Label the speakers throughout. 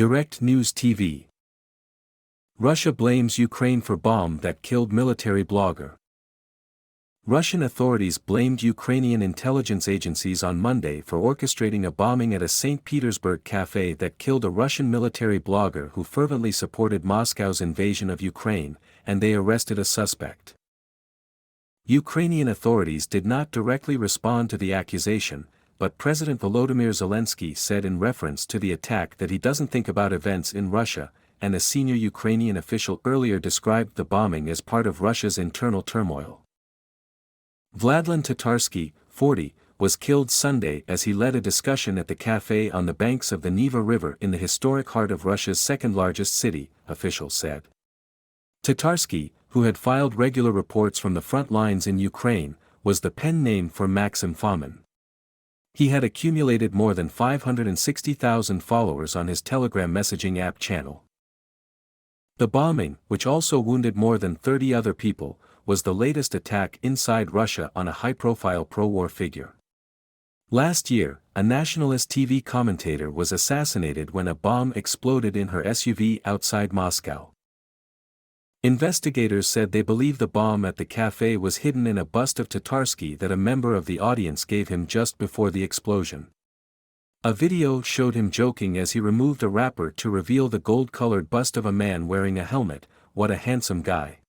Speaker 1: Direct News TV. Russia blames Ukraine for bomb that killed military blogger. Russian authorities blamed Ukrainian intelligence agencies on Monday for orchestrating a bombing at a St. Petersburg cafe that killed a Russian military blogger who fervently supported Moscow's invasion of Ukraine, and they arrested a suspect. Ukrainian authorities did not directly respond to the accusation, but President Volodymyr Zelensky said in reference to the attack that he doesn't think about events in Russia, and a senior Ukrainian official earlier described the bombing as part of Russia's internal turmoil. Vladlen Tatarsky, 40, was killed Sunday as he led a discussion at the cafe on the banks of the Neva River in the historic heart of Russia's second-largest city, officials said. Tatarsky, who had filed regular reports from the front lines in Ukraine, was the pen name for Maxim Fomin. He had accumulated more than 560,000 followers on his Telegram messaging app channel. The bombing, which also wounded more than 30 other people, was the latest attack inside Russia on a high-profile pro-war figure. Last year, a nationalist TV commentator was assassinated when a bomb exploded in her SUV outside Moscow. Investigators said they believe the bomb at the cafe was hidden in a bust of Tatarsky that a member of the audience gave him just before the explosion. A video showed him joking as he removed a wrapper to reveal the gold-colored bust of a man wearing a helmet. "What a handsome guy."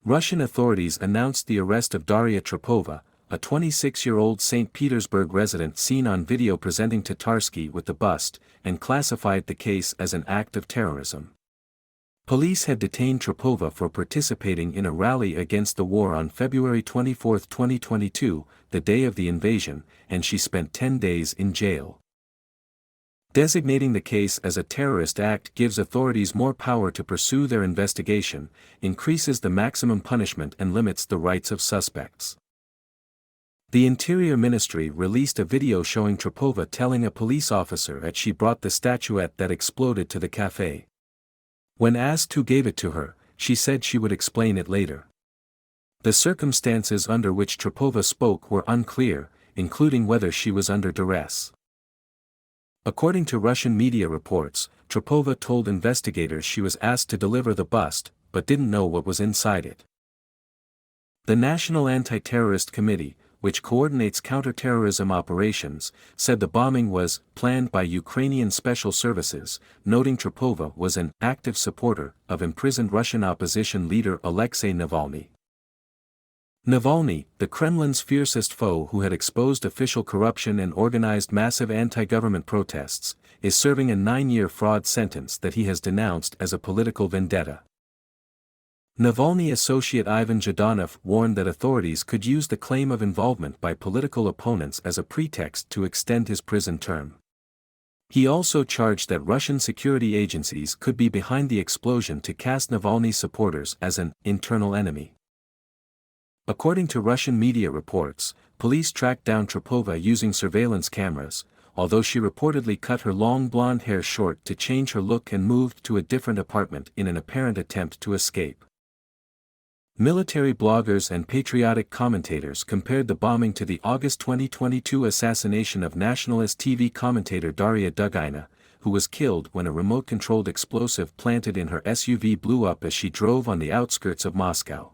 Speaker 1: Russian authorities announced the arrest of Daria Trapova, a 26-year-old St. Petersburg resident seen on video presenting Tatarsky with the bust, and classified the case as an act of terrorism. Police had detained Trapova for participating in a rally against the war on February 24, 2022, the day of the invasion, and she spent 10 days in jail. Designating the case as a terrorist act gives authorities more power to pursue their investigation, increases the maximum punishment and limits the rights of suspects. The Interior Ministry released a video showing Trapova telling a police officer that she brought the statuette that exploded to the cafe. When asked who gave it to her, she said she would explain it later. The circumstances under which Trapova spoke were unclear, including whether she was under duress. According to Russian media reports, Trapova told investigators she was asked to deliver the bust, but didn't know what was inside it. The National Anti-Terrorist Committee, which coordinates counter-terrorism operations, said the bombing was planned by Ukrainian special services, noting Trapova was an active supporter of imprisoned Russian opposition leader Alexei Navalny. Navalny, the Kremlin's fiercest foe who had exposed official corruption and organized massive anti-government protests, is serving a 9-year fraud sentence that he has denounced as a political vendetta. Navalny associate Ivan Zhdanov warned that authorities could use the claim of involvement by political opponents as a pretext to extend his prison term. He also charged that Russian security agencies could be behind the explosion to cast Navalny's supporters as an internal enemy. According to Russian media reports, police tracked down Trapova using surveillance cameras, although she reportedly cut her long blonde hair short to change her look and moved to a different apartment in an apparent attempt to escape. Military bloggers and patriotic commentators compared the bombing to the August 2022 assassination of nationalist TV commentator Daria Dugina, who was killed when a remote-controlled explosive planted in her SUV blew up as she drove on the outskirts of Moscow.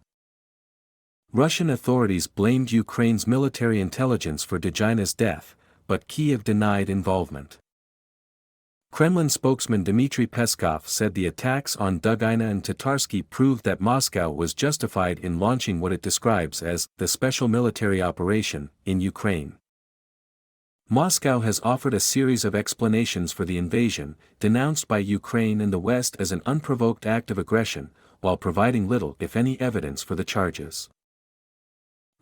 Speaker 1: Russian authorities blamed Ukraine's military intelligence for Dugina's death, but Kyiv denied involvement. Kremlin spokesman Dmitry Peskov said the attacks on Dugina and Tatarsky proved that Moscow was justified in launching what it describes as the special military operation in Ukraine. Moscow has offered a series of explanations for the invasion, denounced by Ukraine and the West as an unprovoked act of aggression, while providing little if any evidence for the charges.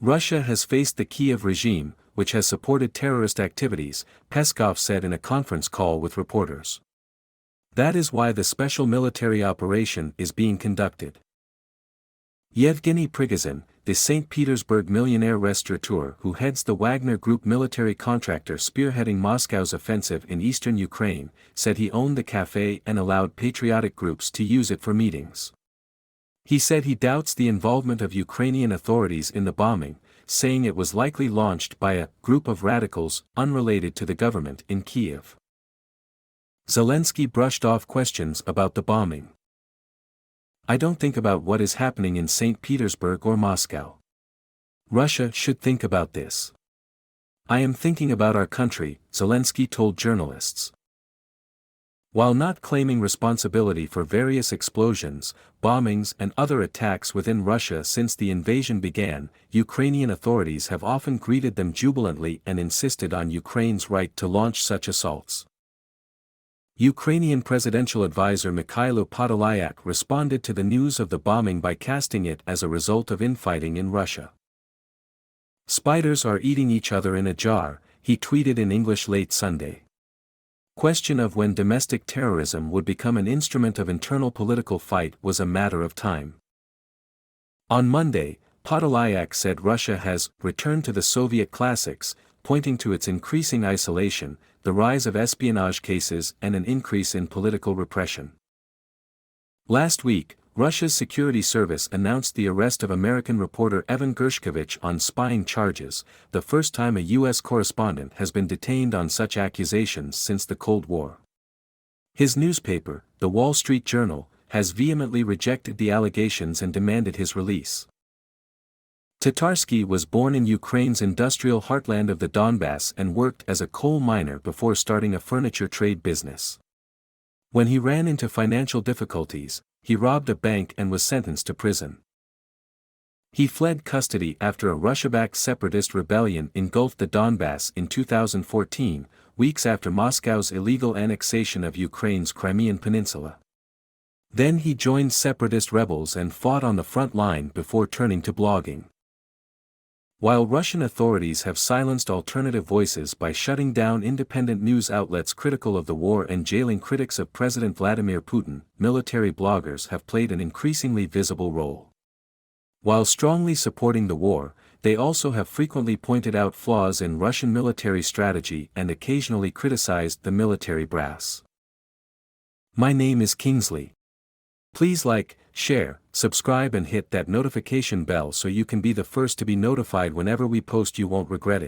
Speaker 1: Russia has faced the Kyiv regime, which has supported terrorist activities, Peskov said in a conference call with reporters. That is why the special military operation is being conducted. Yevgeny Prigozhin, the St. Petersburg millionaire restaurateur who heads the Wagner Group military contractor spearheading Moscow's offensive in eastern Ukraine, said he owned the cafe and allowed patriotic groups to use it for meetings. He said he doubts the involvement of Ukrainian authorities in the bombing, saying it was likely launched by a group of radicals unrelated to the government in Kyiv. Zelensky brushed off questions about the bombing. "I don't think about what is happening in St. Petersburg or Moscow. Russia should think about this. I am thinking about our country," Zelensky told journalists. While not claiming responsibility for various explosions, bombings and other attacks within Russia since the invasion began, Ukrainian authorities have often greeted them jubilantly and insisted on Ukraine's right to launch such assaults. Ukrainian presidential advisor Mikhailo Podolyak responded to the news of the bombing by casting it as a result of infighting in Russia. "Spiders are eating each other in a jar," he tweeted in English late Sunday. Question of when domestic terrorism would become an instrument of internal political fight was a matter of time. On Monday, Podolyak said Russia has returned to the Soviet classics, pointing to its increasing isolation, the rise of espionage cases and an increase in political repression. Last week, Russia's security service announced the arrest of American reporter Evan Gershkovich on spying charges, the first time a U.S. correspondent has been detained on such accusations since the Cold War. His newspaper, The Wall Street Journal, has vehemently rejected the allegations and demanded his release. Tatarsky was born in Ukraine's industrial heartland of the Donbass and worked as a coal miner before starting a furniture trade business. When he ran into financial difficulties, he robbed a bank and was sentenced to prison. He fled custody after a Russia-backed separatist rebellion engulfed the Donbass in 2014, weeks after Moscow's illegal annexation of Ukraine's Crimean Peninsula. Then he joined separatist rebels and fought on the front line before turning to blogging. While Russian authorities have silenced alternative voices by shutting down independent news outlets critical of the war and jailing critics of President Vladimir Putin, military bloggers have played an increasingly visible role. While strongly supporting the war, they also have frequently pointed out flaws in Russian military strategy and occasionally criticized the military brass. My name is Kingsley. Please like, share, subscribe and hit that notification bell so you can be the first to be notified whenever we post. You won't regret it.